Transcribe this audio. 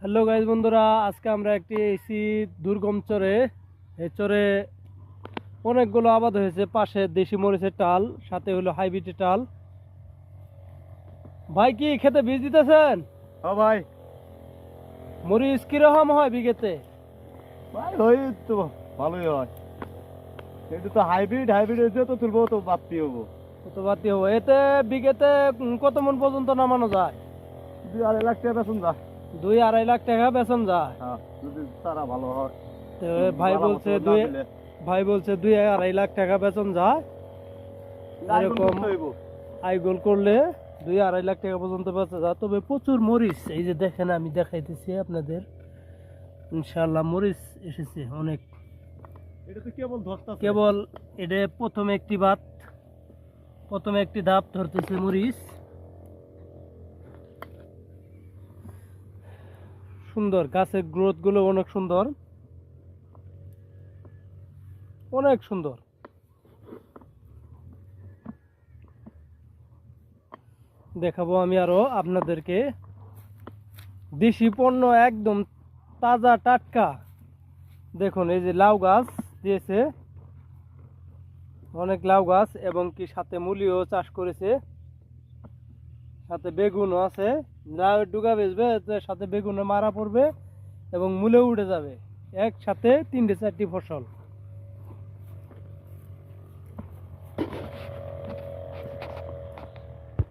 Hello guys বন্ধুরা, আজকে আমরা একটি এসি দুর্গম চরে। এই চরে অনেকগুলো আবাদ হয়েছে, পাশে দেশি মরিচের টাল, সাথে হলো হাইব্রিড টাল। ভাই কি খেতে বীজ দিতেছেন? হ্যাঁ ভাই। মরিচ কিরকম হয় বিঘেতে? ভাই ওই তো ভালোই হয়। এটা তো হাইব্রিড হয়েছে, তো তুলবো তো বাড়তি হবো। কত বাতি হবো এতে? বিঘেতে কত মন পর্যন্ত নামানো যায়? 2-2.5 লাখ টাকা বেতন যা। 2-2.5 লাখ টাকা বেতন যায়। হ্যাঁ, যদি তারা ভালো হয়। তো ভাই বলছে 2-2.5 লাখ টাকা বেতন যায়। এরকম আয় গোল করলে 2-2.5 লাখ টাকা পর্যন্ত বেচা যায়। তবে প্রচুর মরিচ, এই যে দেখেন আমি দেখাইতেছি আপনাদের, ইনশাআল্লাহ মরিচ এসেছে অনেক। এটা তো কেবল ধরতা কেবল এটা প্রথমে একটি ধাপ ধরতেছে মরিচ। সুন্দর, গাছের গ্রোথ গুলো অনেক সুন্দর, অনেক সুন্দর। দেখাবো আমি আরো আপনাদেরকে দেশি পণ্য, একদম তাজা টাটকা। দেখুন এই যে লাউ গাছ দিয়েছে, অনেক লাউ গাছ, এবং কি সাথে মূলিও চাষ করেছে, সাথে বেগুনও আছে। লাউ ডুগা বেচবে, সাথে বেগুনে মারা পড়বে এবং মূলেও উঠে যাবে, একসাথে 3-4টি ফসল।